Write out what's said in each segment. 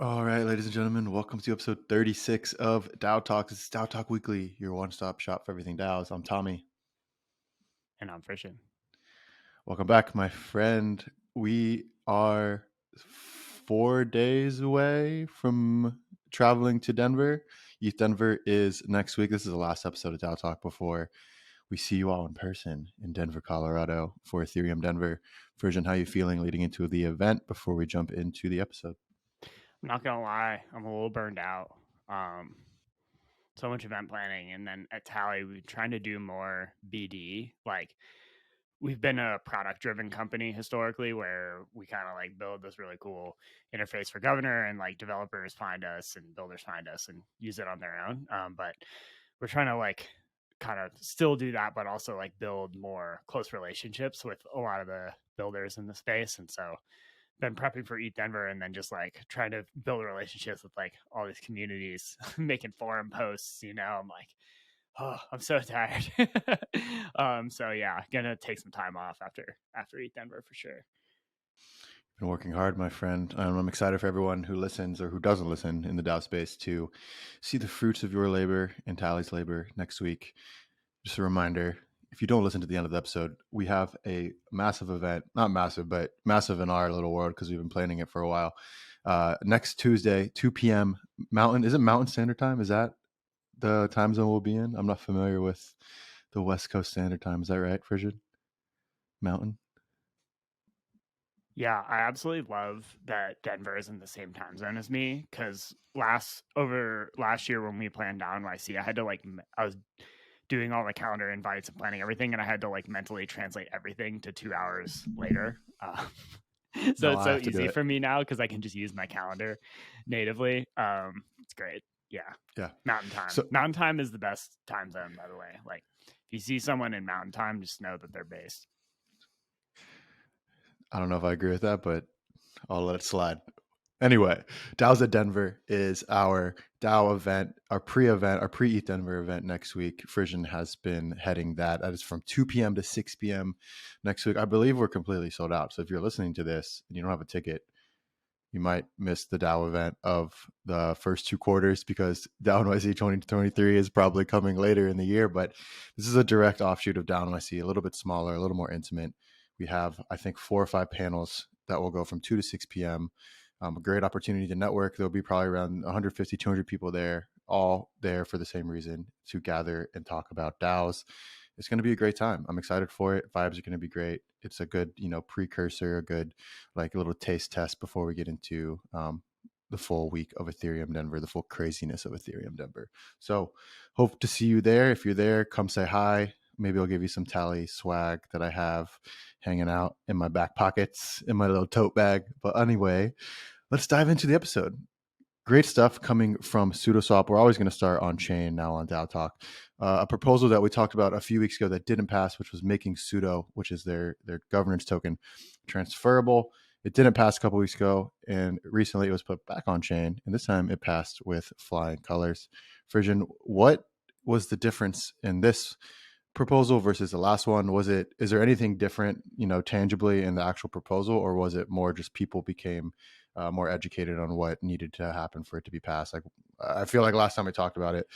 All right, ladies and gentlemen, welcome to episode 36 of DAO Talks. This is DAO Talk Weekly, your one-stop shop for everything DAOs. I'm Tommy. And I'm fishing. Welcome back, my friend. We are 4 days away from traveling to Denver. Youth Denver is next week. This is the last episode of DAO Talk before we see you all in person in Denver, Colorado for Ethereum Denver. Frisson, how you feeling leading into the event before we jump into the episode? I'm not gonna lie, I'm a little burned out. Um, so much event planning, and then at Tally, we're trying to do more BD. Like we've been a product-driven company historically, where we kind of like build this really cool interface for Governor, and like developers find us and builders find us and use it on their own. But we're trying to like kind of still do that, but also like build more close relationships with a lot of the builders in the space, and so been prepping for Eat Denver and then just like trying to build relationships with like all these communities, making forum posts. I'm like, oh, I'm so tired. So yeah, gonna take some time off after Eat Denver for sure. Been working hard, my friend. I'm excited for everyone who listens or who doesn't listen in the DAO space to see the fruits of your labor and Tally's labor next week. Just a reminder, if you don't listen to the end of the episode, we have a massive event, not massive, but massive in our little world because we've been planning it for a while. Next Tuesday, 2 p.m. Mountain. Is it Mountain Standard Time? Is that the time zone we'll be in? I'm not familiar with the West Coast Standard Time. Is that right, Frigid? Mountain? Yeah, I absolutely love that Denver is in the same time zone as me because last year when we planned down NYC, I was doing all the calendar invites and planning everything, and I had to like mentally translate everything to 2 hours later. So No, it's I so have to do easy it. for me now because I can just use my calendar natively. It's great. Yeah. Yeah. Mountain time. So Mountain time is the best time zone, by the way. Like if you see someone in mountain time, just know that they're based. I don't know if I agree with that, but I'll let it slide. Anyway, DAO's at Denver is our DAO event, our pre-event, our pre-ETH Denver event next week. Frisian has been heading that. That is from 2 p.m. to 6 p.m. next week. I believe we're completely sold out. So if you're listening to this and you don't have a ticket, you might miss the DAO event of the first 2 quarters because DAO NYC 2023 is probably coming later in the year. But this is a direct offshoot of DAO NYC, a little bit smaller, a little more intimate. We have, I think, 4 or 5 panels that will go from 2 to 6 p.m. A great opportunity to network. There'll be probably around 150, 200 people there, all there for the same reason, to gather and talk about DAOs. It's going to be a great time. I'm excited for it. Vibes are going to be great. It's a good, precursor, a good like a little taste test before we get into the full week of Ethereum Denver, the full craziness of Ethereum Denver. So hope to see you there. If you're there, come say hi. Maybe I'll give you some Tally swag that I have hanging out in my back pockets in my little tote bag. But anyway, let's dive into the episode. Great stuff coming from sudoSwap. We're always going to start on chain now on DAO Talk. A proposal that we talked about a few weeks ago that didn't pass, which was making sudo, which is their governance token, transferable. It didn't pass a couple weeks ago, and recently it was put back on chain, and this time it passed with flying colors. Frisian, what was the difference in this proposal versus the last one? Is there anything different, tangibly in the actual proposal, or was it more just people became more educated on what needed to happen for it to be passed? Like, I feel like last time we talked about it,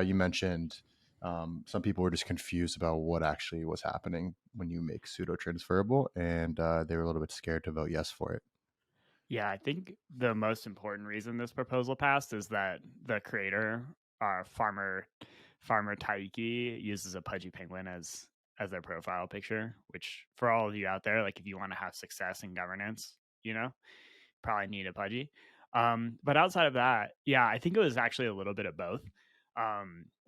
you mentioned some people were just confused about what actually was happening when you make pseudo transferable, and they were a little bit scared to vote yes for it. Yeah, I think the most important reason this proposal passed is that the creator, Farmer Taiki, uses a pudgy penguin as their profile picture. Which, for all of you out there, like if you want to have success in governance, probably need a pudgy. But outside of that, yeah, I think it was actually a little bit of both.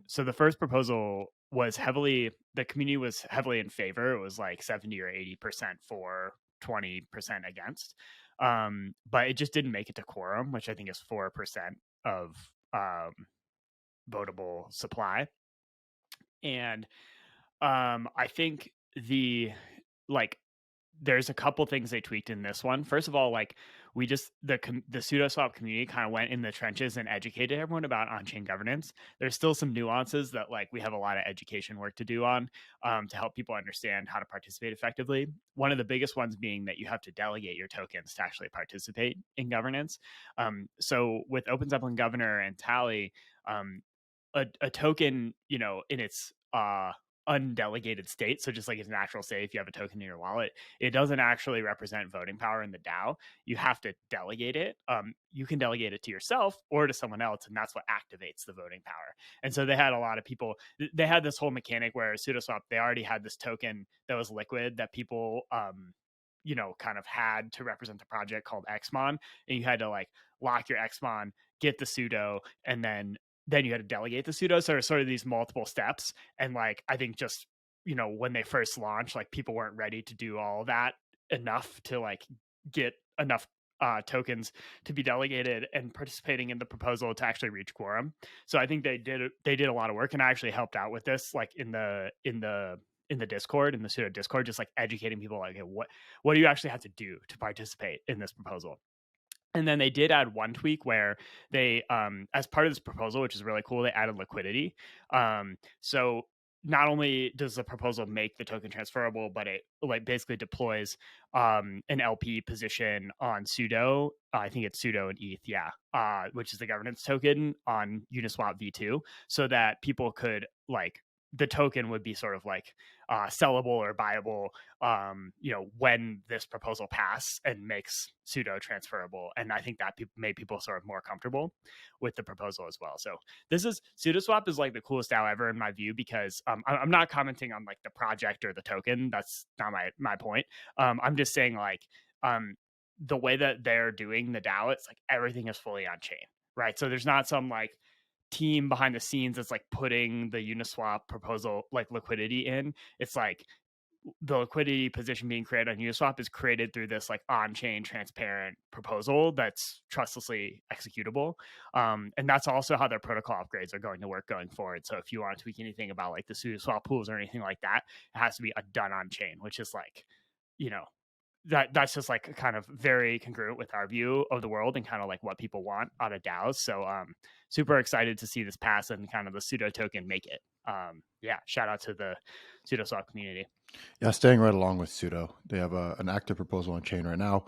So the first proposal the community was heavily in favor. It was like 70 or 80% for, 20% against. But it just didn't make it to quorum, which I think is 4% of votable supply. And I think there's a couple things they tweaked in this one. First of all, like we just the SudoSwap community kind of went in the trenches and educated everyone about on-chain governance. There's still some nuances that like we have a lot of education work to do on to help people understand how to participate effectively. One of the biggest ones being that you have to delegate your tokens to actually participate in governance. So with OpenZeppelin Governor and Tally, a token, in its undelegated state, so just like its natural state, if you have a token in your wallet, it doesn't actually represent voting power in the DAO. You have to delegate it. You can delegate it to yourself or to someone else, and that's what activates the voting power. And so they had a lot of people, they had this whole mechanic where SudoSwap, they already had this token that was liquid that people kind of had to represent the project called Xmon, and you had to like lock your Xmon, get the sudo, and then you had to delegate the sudo. So there's sort of these multiple steps. And like, I think just, when they first launched, like people weren't ready to do all that enough to like get enough tokens to be delegated and participating in the proposal to actually reach quorum. So I think they did a lot of work, and I actually helped out with this, like in the Discord, in the Sudo Discord, just like educating people like, hey, what do you actually have to do to participate in this proposal? And then they did add one tweak where they, as part of this proposal, which is really cool, they added liquidity. So not only does the proposal make the token transferable, but it like basically deploys an LP position on sudo. I think it's sudo and ETH, which is the governance token on Uniswap v2, so that people could like the token would be sort of like sellable or buyable, when this proposal passes and makes sudo transferable. And I think that made people sort of more comfortable with the proposal as well. So SudoSwap is like the coolest DAO ever in my view, because I'm not commenting on like the project or the token. That's not my point. I'm just saying like the way that they're doing the DAO, it's like everything is fully on chain, right? So there's not some like team behind the scenes that's like putting the Uniswap proposal like liquidity in. It's like the liquidity position being created on Uniswap is created through this like on-chain transparent proposal that's trustlessly executable. And that's also how their protocol upgrades are going to work going forward. So if you want to tweak anything about like the SudoSwap pools or anything like that, it has to be done on chain, which is like, that's just like kind of very congruent with our view of the world and kind of like what people want out of DAOs. So super excited to see this pass and kind of the sudo token make it. Shout out to the SudoSwap community. Yeah, staying right along with sudo, they have an active proposal on chain right now.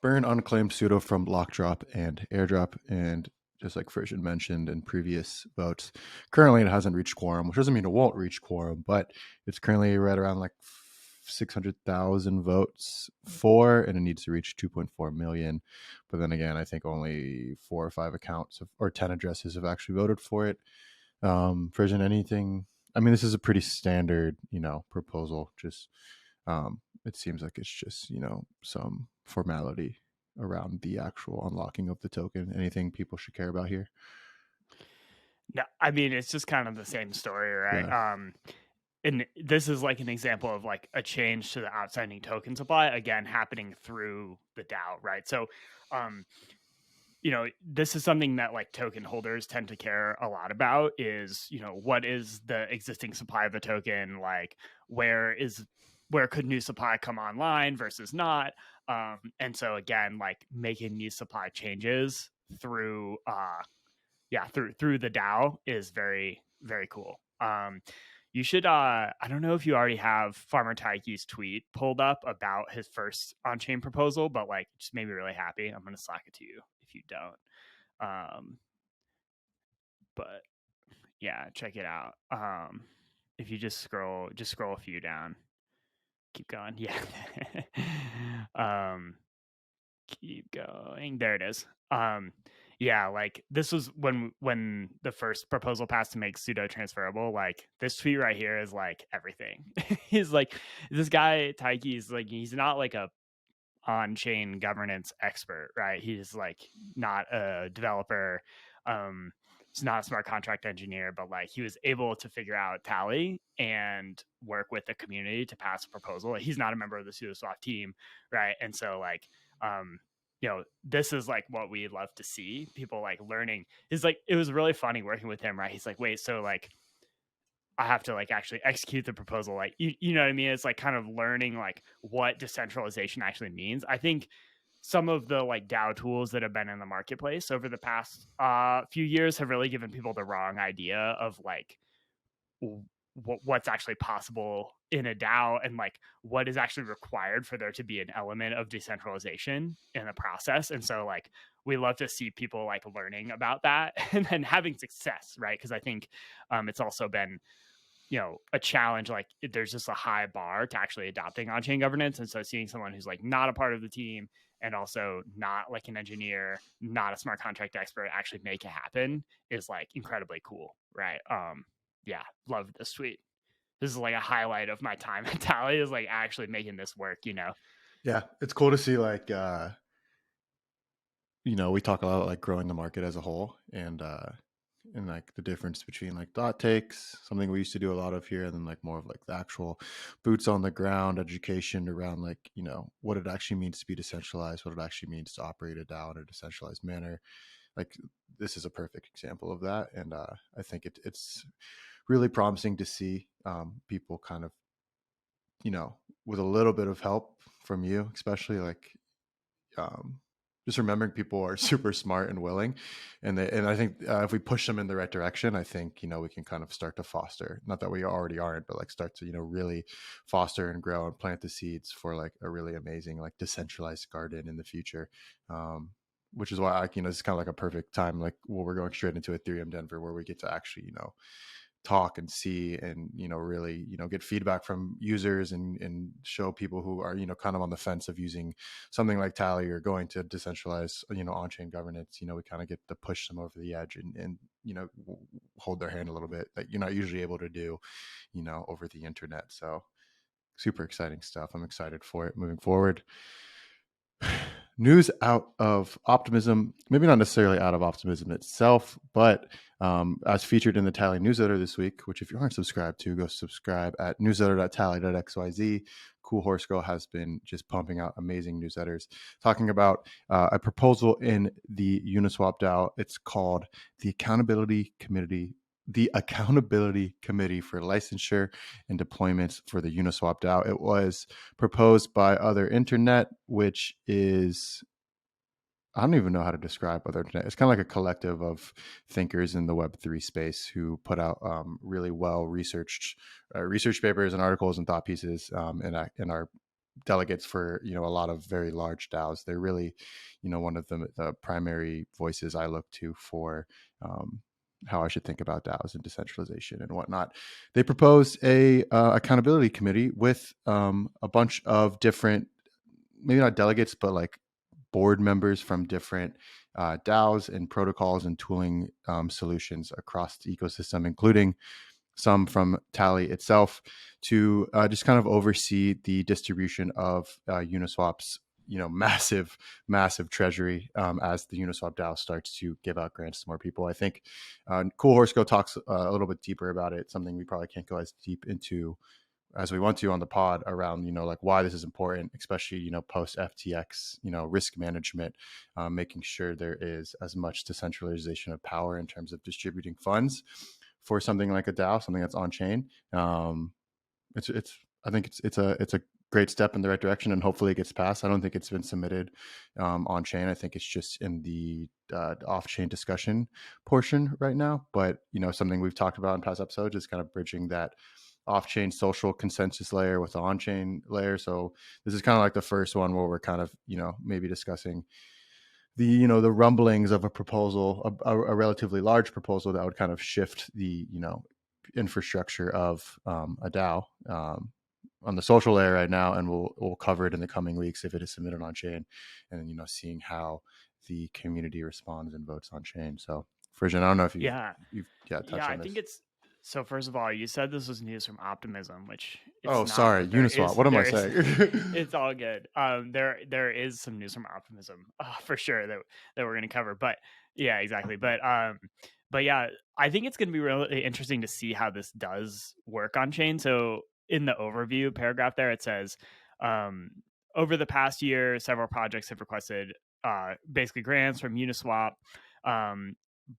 Burn unclaimed sudo from block drop and airdrop, and just like Frisson mentioned in previous votes, currently it hasn't reached quorum, which doesn't mean it won't reach quorum, but it's currently right around like 600,000 votes for, and it needs to reach 2.4 million. But then again, I think only 4 or 5 accounts or 10 addresses have actually voted for it. Frisson, anything? I mean, this is a pretty standard, proposal. Just it seems like it's just, some formality around the actual unlocking of the token. Anything people should care about here? No, I mean, it's just kind of the same story, right? Yeah. And this is like an example of like a change to the outstanding token supply, again, happening through the DAO, right? So, this is something that like token holders tend to care a lot about is, what is the existing supply of the token? Like where could new supply come online versus not? And so again, like making these supply changes through through the DAO is very, very cool. You should I don't know if you already have Farmer Taiki's tweet pulled up about his first on-chain proposal, but like just made me really happy. I'm gonna Slack it to you if you don't. But yeah, check it out. If you just scroll a few down. Keep going. Yeah. Keep going. There it is. Like this was when the first proposal passed to make sudo transferable. Like this tweet right here is like everything. He's like, this guy Taiki is like, he's not like a on-chain governance expert, right? He's like not a developer. He's not a smart contract engineer, but like he was able to figure out Tally and work with the community to pass a proposal. He's not a member of the SudoSwap team, right? And so like this is like what we love to see, people like learning. Is like, it was really funny working with him, right? He's like, wait, so like I have to like actually execute the proposal. Like, you know what I mean? It's like kind of learning like what decentralization actually means. I think some of the like DAO tools that have been in the marketplace over the past few years have really given people the wrong idea of like what's actually possible in a DAO and like what is actually required for there to be an element of decentralization in the process. And so like we love to see people like learning about that and then having success, right? Because I think it's also been a challenge. Like there's just a high bar to actually adopting on-chain governance, and so seeing someone who's like not a part of the team and also not like an engineer, not a smart contract expert, actually make it happen is like incredibly cool, right? Yeah, love this tweet. This is like a highlight of my time at Tally, is like actually making this work. Yeah, it's cool to see like we talk a lot about like growing the market as a whole, and like the difference between like dot takes, something we used to do a lot of here, and then like more of like the actual boots on the ground education around like what it actually means to be decentralized, what it actually means to operate a DAO in a decentralized manner. Like this is a perfect example of that, and I think it's really promising to see people kind of with a little bit of help from you, especially like um, just remembering people are super smart and willing, and I think if we push them in the right direction, I think we can kind of start to foster, not that we already aren't, but like start to really foster and grow and plant the seeds for like a really amazing like decentralized garden in the future. Which is why it's kind of like a perfect time, like we're going straight into Ethereum Denver, where we get to actually talk and see and really get feedback from users and show people who are kind of on the fence of using something like Tally or going to decentralized on-chain governance. We kind of get to push them over the edge and hold their hand a little bit that you're not usually able to do over the internet. So super exciting stuff. I'm excited for it moving forward. News out of Optimism, maybe not necessarily out of Optimism itself, but as featured in the Tally newsletter this week, which if you aren't subscribed to, go subscribe at newsletter.tally.xyz. Cool Horse Girl has been just pumping out amazing newsletters talking about a proposal in the Uniswap DAO. It's called the Accountability Committee for Licensure and Deployments for the Uniswap DAO. It was proposed by otherinternet, which is, I don't even know how to describe otherinternet. It's kind of like a collective of thinkers in the Web3 space who put out really well researched research papers and articles and thought pieces, and are delegates for a lot of very large DAOs. They're really one of the primary voices I look to for how I should think about DAOs and decentralization and whatnot. They proposed a accountability committee with a bunch of different, maybe not delegates, but like board members from different DAOs and protocols and tooling solutions across the ecosystem, including some from Tally itself, to just kind of oversee the distribution of Uniswap's massive treasury as the Uniswap DAO starts to give out grants to more people. I think Cool Horse Go talks a little bit deeper about it, something we probably can't go as deep into as we want to on the pod, around like why this is important, especially post FTX risk management, making sure there is as much decentralization of power in terms of distributing funds for something like a DAO, something that's on chain. It's I think it's a great step in the right direction, and hopefully it gets passed. I don't think it's been submitted on chain. I think it's just in the off chain discussion portion right now. But something we've talked about in past episodes is kind of bridging that off-chain social consensus layer with the on-chain layer. So this is kind of like the first one where we're kind of maybe discussing the the rumblings of a proposal, a relatively large proposal that would kind of shift the infrastructure of a DAO on the social layer right now, and we'll cover it in the coming weeks if it is submitted on chain, and seeing how the community responds and votes on chain. So Frisson, I don't know if you've touched on I this. think it's, so first of all, you said this was news from Optimism, which it's oh not, sorry, Uniswap. What am I saying? It's all good. There is some news from Optimism for sure that we're going to cover, but yeah, exactly. But yeah, I think it's going to be really interesting to see how this does work on chain. So in the overview paragraph there, it says, over the past year, several projects have requested basically grants from Uniswap.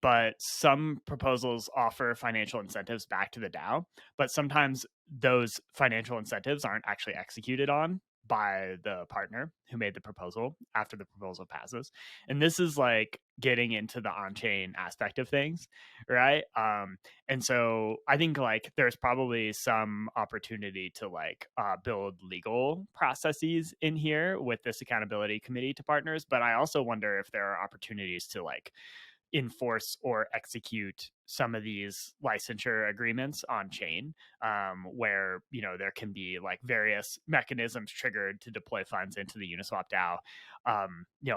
But some proposals offer financial incentives back to the DAO, but sometimes those financial incentives aren't actually executed on by the partner who made the proposal after the proposal passes. And this is like getting into the on-chain aspect of things, right? And so I think like there's probably some opportunity to like build legal processes in here with this accountability committee to partners. But I also wonder if there are opportunities to like enforce or execute some of these licensure agreements on chain, where there can be like various mechanisms triggered to deploy funds into the Uniswap DAO,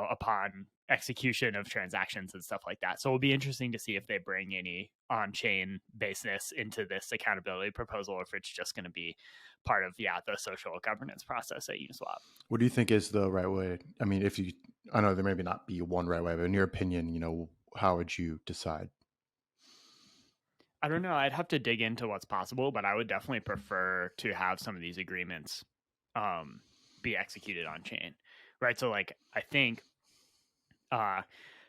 upon execution of transactions and stuff like that. So it'll be interesting to see if they bring any on-chain baseness into this accountability proposal, or if it's just going to be part of the social governance process at Uniswap. What do you think is the right way? I mean, I know there maybe not be one right way, but in your opinion, how would you decide? I don't know. I'd have to dig into what's possible, but I would definitely prefer to have some of these agreements be executed on chain, right? So, like, I think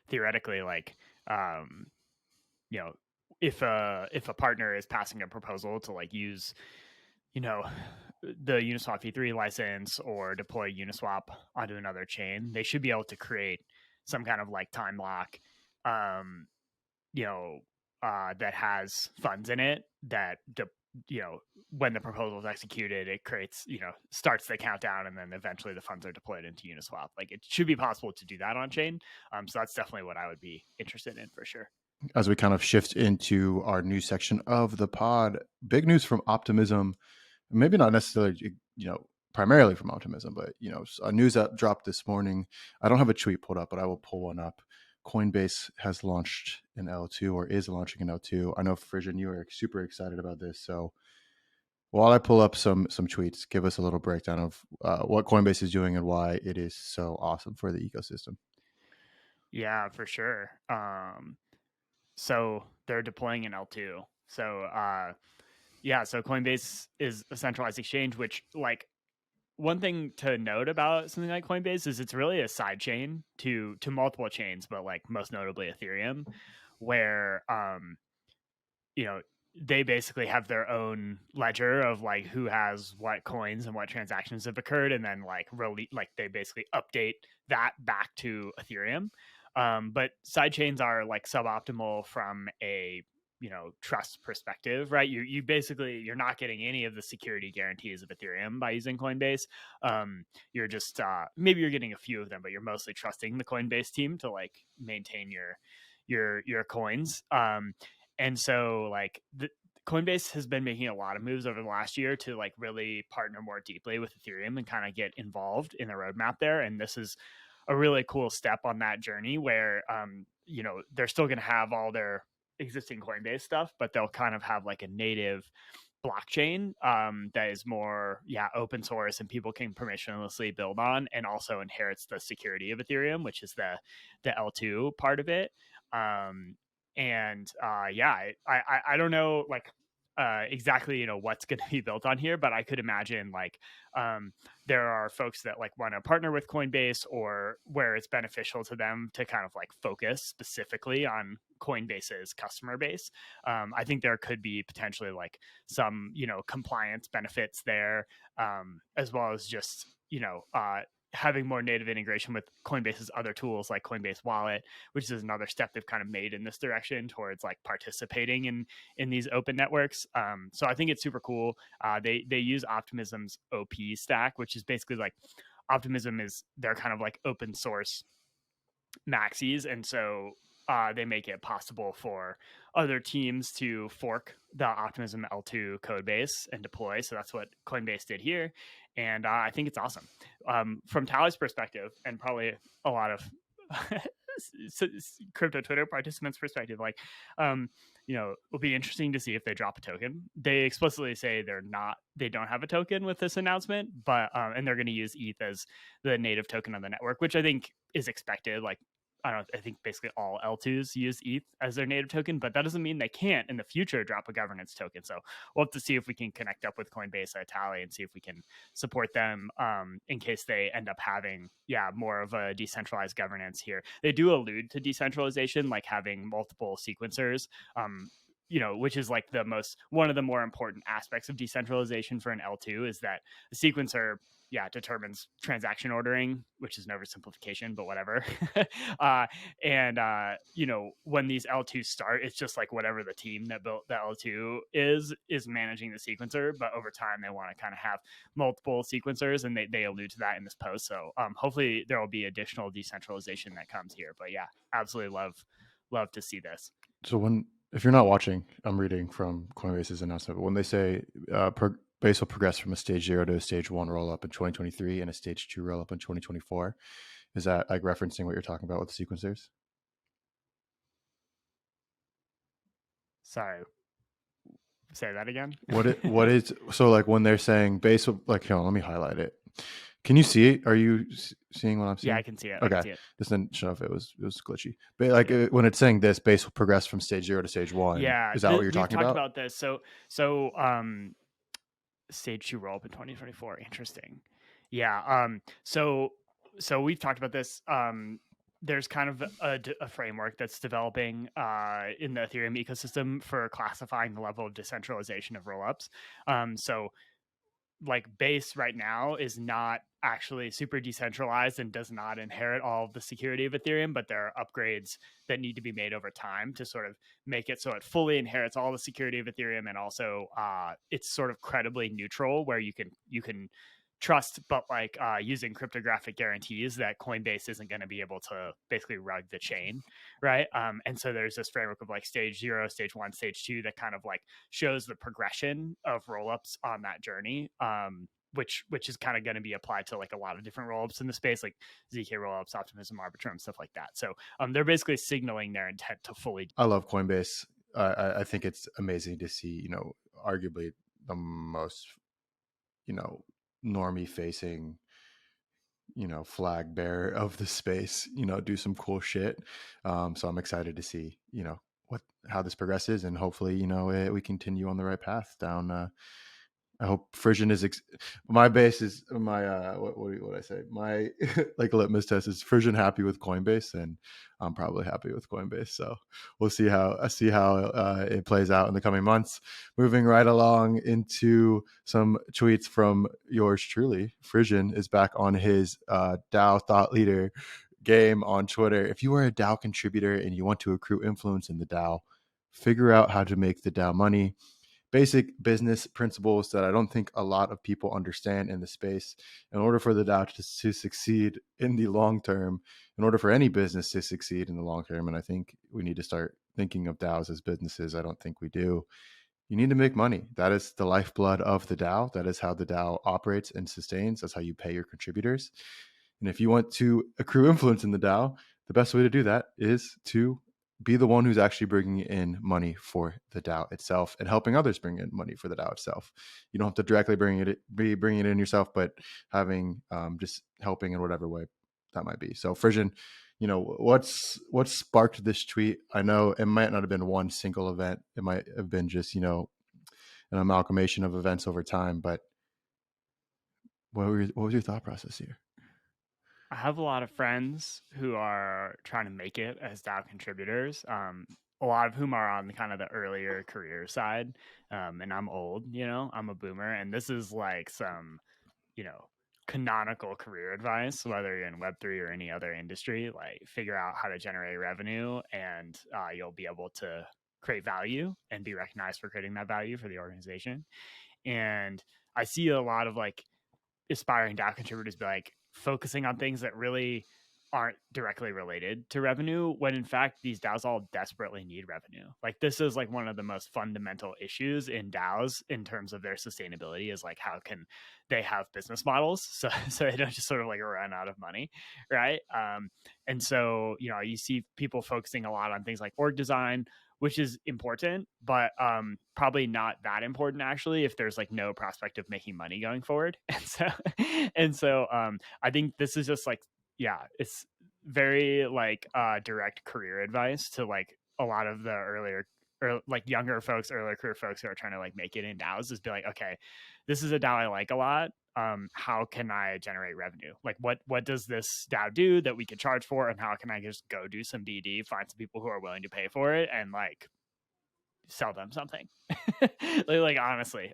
theoretically, like, if a partner is passing a proposal to like use, the Uniswap V3 license or deploy Uniswap onto another chain, they should be able to create some kind of like time lock, um, that has funds in it that when the proposal is executed, it creates, starts the countdown, and then eventually the funds are deployed into Uniswap. Like, it should be possible to do that on chain. So that's definitely what I would be interested in for sure. As we kind of shift into our news section of the pod, big news from Optimism, maybe not necessarily, primarily from Optimism, but, a news that dropped this morning. I don't have a tweet pulled up, but I will pull one up. Coinbase has launched an L2 or is launching an L2. I know, Frisson, you are super excited about this. So while I pull up some tweets, give us a little breakdown of what Coinbase is doing and why it is so awesome for the ecosystem. Yeah, for sure. So they're deploying an L2. So so Coinbase is a centralized exchange, which, like, one thing to note about something like Coinbase is it's really a side chain to multiple chains, but like most notably Ethereum, where they basically have their own ledger of like who has what coins and what transactions have occurred, and then like they basically update that back to Ethereum. But side chains are like suboptimal from a trust perspective, right? You basically, you're not getting any of the security guarantees of Ethereum by using Coinbase. You're just maybe you're getting a few of them, but you're mostly trusting the Coinbase team to like maintain your coins. And so like Coinbase has been making a lot of moves over the last year to like really partner more deeply with Ethereum and kind of get involved in the roadmap there. And this is a really cool step on that journey where they're still going to have all their existing Coinbase stuff, but they'll kind of have like a native blockchain that is more open source and people can permissionlessly build on, and also inherits the security of Ethereum, which is the L2 part of it. I don't know like exactly what's going to be built on here, but I could imagine like there are folks that like want to partner with Coinbase, or where it's beneficial to them to kind of like focus specifically on Coinbase's customer base. I think there could be potentially like some compliance benefits there, as well as just having more native integration with Coinbase's other tools like Coinbase Wallet, which is another step they've kind of made in this direction towards like participating in these open networks. So I think it's super cool. They use Optimism's OP stack, which is basically like Optimism is their kind of like open source maxis, and so they make it possible for other teams to fork the Optimism L2 code base and deploy. So that's what Coinbase did here. And I think it's awesome. From Tally's perspective, and probably a lot of crypto Twitter participants' perspective, like, it'll be interesting to see if they drop a token. They explicitly say they don't have a token with this announcement, but and they're going to use ETH as the native token on the network, which I think is expected. Like, I think basically all L2s use ETH as their native token, but that doesn't mean they can't in the future drop a governance token. So we'll have to see if we can connect up with Coinbase at Tally and see if we can support them in case they end up having, more of a decentralized governance here. They do allude to decentralization, like having multiple sequencers, which is like one of the more important aspects of decentralization for an L2 is that the sequencer determines transaction ordering, which is an oversimplification, but whatever. And when these L2s start, it's just like whatever the team that built the L2 is managing the sequencer, but over time they want to kind of have multiple sequencers, and they allude to that in this post. So hopefully there will be additional decentralization that comes here. But yeah, absolutely love to see this. So if you're not watching, I'm reading from Coinbase's announcement. But when they say Base will progress from a stage 0 to a stage 1 roll up in 2023 and a stage 2 roll up in 2024, is that like referencing what you're talking about with the sequencers? Sorry, say that again. What is so like when they're saying Base will, like, hold on, let me highlight it. Can you see it? Are you seeing what I'm seeing? Yeah, I can see it. Okay, I can see it. just didn't show if it was glitchy. But like when it's saying this, Base will progress from stage 0 to stage 1. Yeah, is that what you're talking we've talked about? about this. Stage 2 roll up in 2024. Interesting. Yeah. So we've talked about this. There's kind of a framework that's developing in the Ethereum ecosystem for classifying the level of decentralization of rollups. So like Base right now is not actually super decentralized and does not inherit all of the security of Ethereum, but there are upgrades that need to be made over time to sort of make it so it fully inherits all the security of Ethereum, and also it's sort of credibly neutral, where you can trust, but like using cryptographic guarantees that Coinbase isn't going to be able to basically rug the chain, right? And so there's this framework of like stage 0, stage 1, stage 2 that kind of like shows the progression of rollups on that journey. Which is kind of going to be applied to like a lot of different rollups in the space, like ZK rollups, Optimism, Arbitrum, stuff like that. So they're basically signaling their intent to fully. I love Coinbase. I think it's amazing to see, arguably the most, normie facing, flag bearer of the space, do some cool shit. So I'm excited to see, how this progresses, and hopefully, we continue on the right path down. I hope Frisson is my base is my what I say, my like litmus test is Frisson happy with Coinbase, and I'm probably happy with Coinbase. So we'll see how it plays out in the coming months. Moving right along into some tweets from yours truly. Frisson is back on his DAO thought leader game on Twitter. If you are a DAO contributor and you want to accrue influence in the DAO, figure out how to make the DAO money. Basic business principles that I don't think a lot of people understand in the space. In order for the DAO to succeed in the long term, in order for any business to succeed in the long term, and I think we need to start thinking of DAOs as businesses. I don't think we do. You need to make money. That is the lifeblood of the DAO. That is how the DAO operates and sustains. That's how you pay your contributors. And if you want to accrue influence in the DAO, the best way to do that is to be the one who's actually bringing in money for the DAO itself and helping others bring in money for the DAO itself. You don't have to directly be bringing it in yourself, but having just helping in whatever way that might be. So Frisson, what's sparked this tweet? I know it might not have been one single event. It might have been just, an amalgamation of events over time. But what was your thought process here? I have a lot of friends who are trying to make it as DAO contributors. A lot of whom are on kind of the earlier career side. And I'm old, I'm a boomer. And this is like some, canonical career advice, whether you're in Web3 or any other industry. Like, figure out how to generate revenue, and you'll be able to create value and be recognized for creating that value for the organization. And I see a lot of like aspiring DAO contributors be like focusing on things that really aren't directly related to revenue, when in fact these DAOs all desperately need revenue. Like, this is like one of the most fundamental issues in DAOs in terms of their sustainability, is like, how can they have business models so they don't just sort of like run out of money, right? And so you see people focusing a lot on things like org design, which is important, but probably not that important actually if there's like no prospect of making money going forward. And so I think this is just like, it's very like direct career advice to like a lot of the earlier or like younger folks, earlier career folks who are trying to like make it in DAOs, is be like, okay, this is a DAO I like a lot. How can I generate revenue? Like, what does this DAO do that we could charge for, and how can I just go do some BD, find some people who are willing to pay for it, and like sell them something. Like honestly,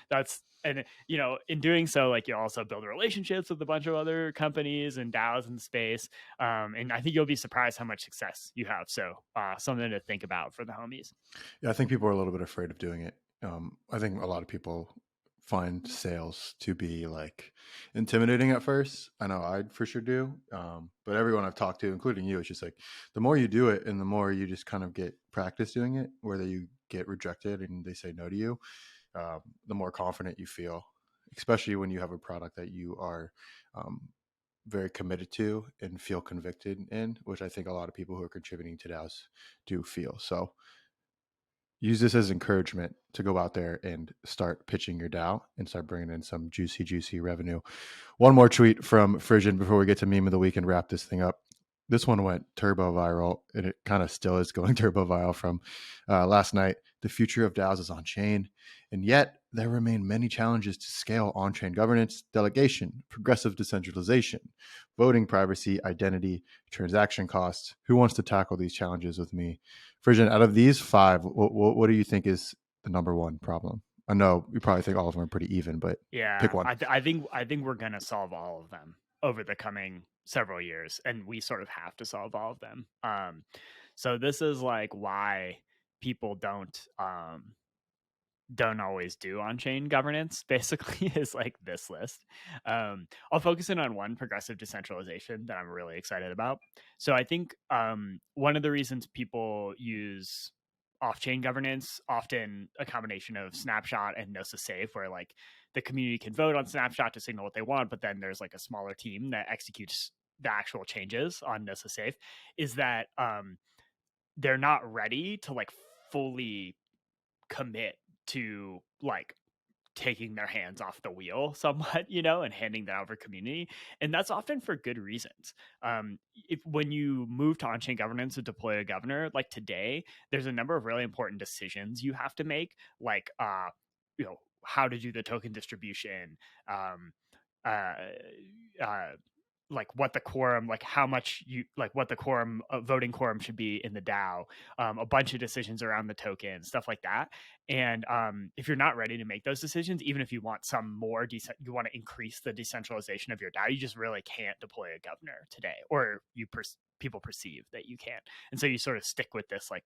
that's, and in doing so, like, you also build relationships with a bunch of other companies and DAOs in the space, and I think you'll be surprised how much success you have. So something to think about for the homies. Yeah, I think people are a little bit afraid of doing it. I think a lot of people find sales to be like intimidating at first. I know I for sure do. But everyone I've talked to, including you, it's just like the more you do it and the more you just kind of get practice doing it, whether you get rejected and they say no to you, the more confident you feel, especially when you have a product that you are um, very committed to and feel convicted in, which I think a lot of people who are contributing to DAOs do feel. So use this as encouragement to go out there and start pitching your DAO and start bringing in some juicy revenue. One more tweet from Frisson before we get to meme of the week and wrap this thing up. This one went turbo viral, and it kind of still is going turbo viral from last night. The future of DAOs is on chain, and yet there remain many challenges to scale on-chain governance, delegation, progressive decentralization, voting privacy, identity, transaction costs. Who wants to tackle these challenges with me? Frisson, out of these five, what do you think is the number one problem? I know you probably think all of them are pretty even, but pick Yeah, one. I think we're gonna solve all of them over the coming several years, and we sort of have to solve all of them. So this is like why people don't always do on-chain governance, basically, is like this list. I'll focus in on one, progressive decentralization, that I'm really excited about. So I think one of the reasons people use off-chain governance, often a combination of Snapshot and Gnosis Safe, where like the community can vote on Snapshot to signal what they want, but then there's like a smaller team that executes the actual changes on Gnosis Safe, is that they're not ready to like fully commit to like taking their hands off the wheel somewhat, and handing that over community. And that's often for good reasons. If when you move to on-chain governance to deploy a governor, like today, there's a number of really important decisions you have to make, like how to do the token distribution, um, uh, uh, like what the quorum, like how much you like what the quorum, voting quorum should be in the DAO, a bunch of decisions around the token, stuff like that. And if you're not ready to make those decisions, even if you want some more you want to increase the decentralization of your DAO, you just really can't deploy a governor today, or people perceive that you can't. And so you sort of stick with this like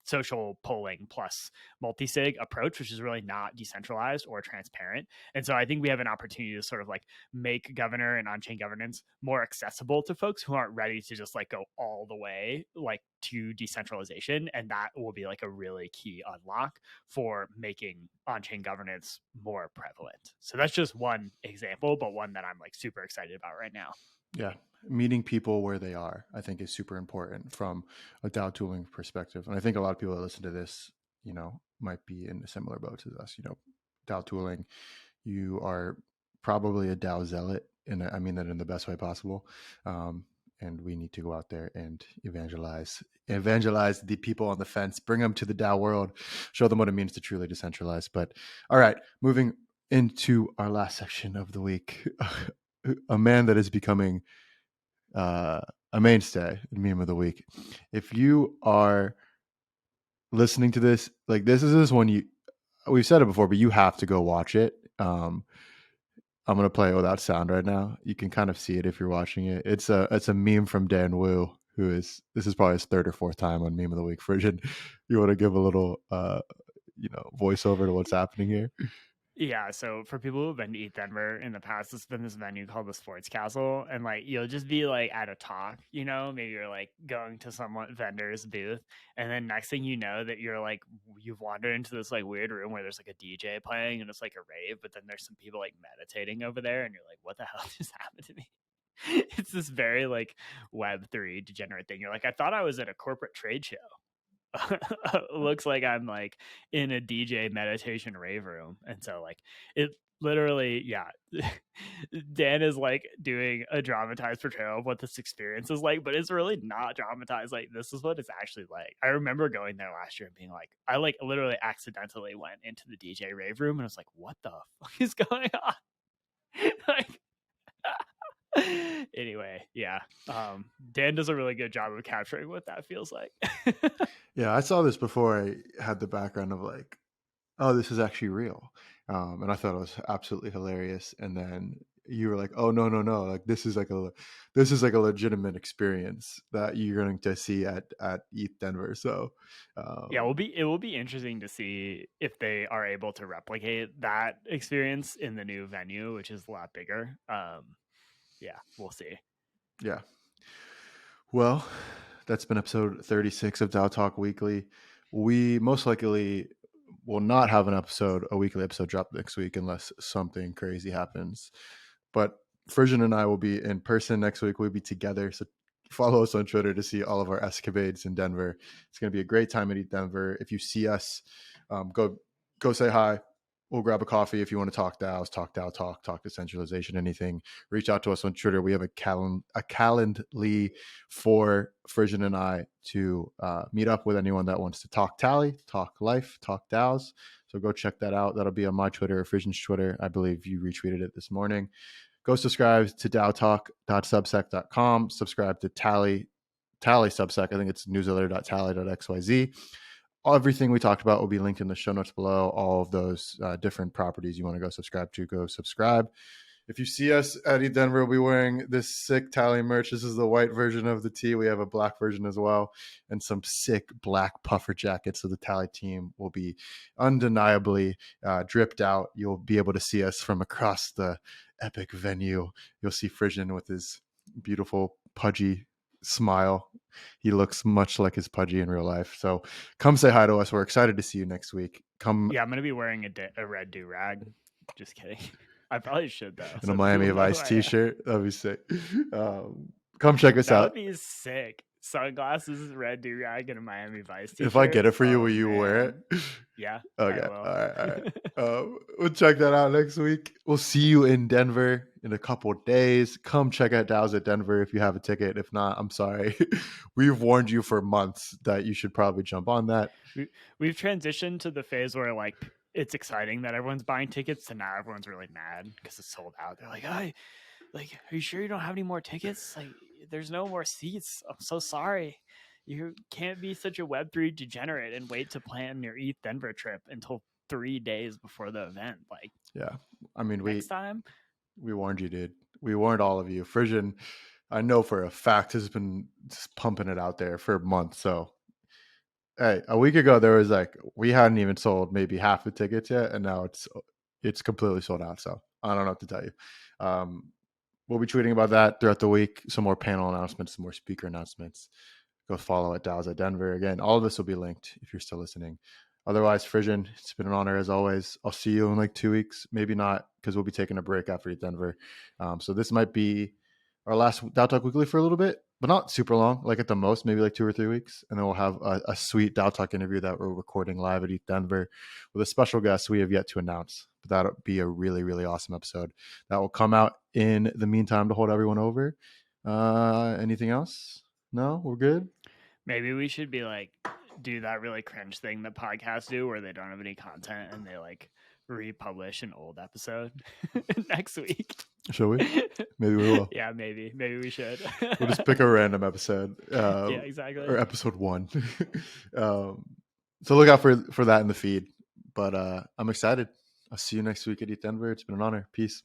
social polling plus multi-sig approach, which is really not decentralized or transparent. And so I think we have an opportunity to sort of like make governor and on-chain governance more accessible to folks who aren't ready to just like go all the way like to decentralization. And that will be like a really key unlock for making on-chain governance more prevalent. So that's just one example, but one that I'm like super excited about right now. Yeah, meeting people where they are, I think, is super important from a DAO tooling perspective. And I think a lot of people that listen to this, might be in a similar boat as us. DAO tooling, you are probably a DAO zealot, and I mean that in the best way possible. And we need to go out there and evangelize the people on the fence, bring them to the DAO world, show them what it means to truly decentralize. But all right, moving into our last section of the week, a man that is becoming a mainstay in meme of the week. If you are listening to this, like this one we've said it before, but you have to go watch it. I'm gonna play it without sound right now. You can kind of see it if you're watching it. It's a meme from Dan Wu, this is probably his third or fourth time on meme of the week. Frisson, you want to give a little voiceover to what's happening here? Yeah, so for people who've been to Eat Denver in the past, it's been this venue called the Sports Castle, and like you'll just be like at a talk, maybe you're like going to some vendor's booth, and then next thing you know that you're like you've wandered into this like weird room where there's like a DJ playing and it's like a rave, but then there's some people like meditating over there, and you're like, what the hell just happened to me? It's this very like Web3 degenerate thing. You're like, I thought I was at a corporate trade show. Looks like I'm like in a DJ meditation rave room. And so like it literally, yeah. Dan is like doing a dramatized portrayal of what this experience is like, but it's really not dramatized. Like this is what it's actually like. I remember going there last year and being like, I like literally accidentally went into the DJ rave room and I was like, what the fuck is going on? Like Anyway, yeah. Dan does a really good job of capturing what that feels like. Yeah, I saw this before I had the background of like, oh, this is actually real. And I thought it was absolutely hilarious. And then you were like, oh, no. Like this is like a legitimate experience that you're going to see at ETH Denver. So Yeah, it will be interesting to see if they are able to replicate that experience in the new venue, which is a lot bigger. Yeah, we'll see. yeah. Well, that's been episode 36 of DAO Talk Weekly. We most likely will not have a weekly episode drop next week unless something crazy happens. But Frisson and I will be in person next week. We'll be together. So follow us on Twitter to see all of our escapades in Denver. It's going to be a great time at Denver. If you see us, go say hi. We'll grab a coffee. If you want to talk DAOs, talk DAO talk decentralization, anything, reach out to us on Twitter. We have a Calendly for Frisson and I to meet up with anyone that wants to talk Tally, talk life, talk DAOs. So go check that out. That'll be on my Twitter or Frisson's Twitter. I believe you retweeted it this morning. Go subscribe to DAOtalk.substack.com. Subscribe to Tally Substack. I think it's newsletter.tally.xyz. Everything we talked about will be linked in the show notes below. All of those different properties you want to go subscribe to, go subscribe. If you see us at Denver, we'll be wearing this sick Tally merch. This is the white version of the tee. We have a black version as well, and some sick black puffer jackets. So the Tally team will be undeniably dripped out. You'll be able to see us from across the epic venue. You'll see Frisson with his beautiful pudgy smile. He looks much like his pudgy in real life. So come say hi to us. We're excited to see you next week. Yeah, I'm gonna be wearing a red do-rag. Just kidding. I probably should though. In a Miami Vice t-shirt. That'd be sick. Come check us out. That would be sick. Sunglasses, red do-rag, and a Miami Vice t-shirt. If I get it for you, will you wear it? Yeah. Okay. All right. We'll check that out next week. We'll see you in Denver in a couple of days. Come check out DAOs at Denver if you have a ticket. If not, I'm sorry. We've warned you for months that you should probably jump on that. We've transitioned to the phase where like it's exciting that everyone's buying tickets, and now everyone's really mad because it's sold out. They're like, "Hey, like, are you sure you don't have any more tickets? Like, there's no more seats. I'm so sorry. You can't be such a Web3 degenerate and wait to plan your ETH Denver trip until 3 days before the event." Like, yeah, I mean, next time we warned you, dude. We warned all of you. Frisson, I know for a fact, has been just pumping it out there for months. So, hey, a week ago there was like we hadn't even sold maybe half the tickets yet, and now it's completely sold out. So I don't know what to tell you. We'll be tweeting about that throughout the week. Some more panel announcements, some more speaker announcements. Go follow at DAOs at Denver. Again, all of this will be linked if you're still listening. Otherwise, Frisson, it's been an honor as always. I'll see you in like 2 weeks. Maybe not, because we'll be taking a break after Denver. So this might be our last DAO Talk Weekly for a little bit, but not super long, like at the most, maybe like 2 or 3 weeks. And then we'll have a sweet DAO Talk interview that we're recording live at Denver with a special guest we have yet to announce. But that'll be a really, really awesome episode that will come out in the meantime to hold everyone over. Anything else? No, we're good. Maybe we should be like, do that really cringe thing that podcasts do where they don't have any content and they like republish an old episode next week. Shall we? Maybe we will. Yeah, maybe we should. We'll just pick a random episode. Yeah, exactly. Or episode 1. So look out for that in the feed. But I'm excited. I'll see you next week at ETH Denver. It's been an honor. Peace.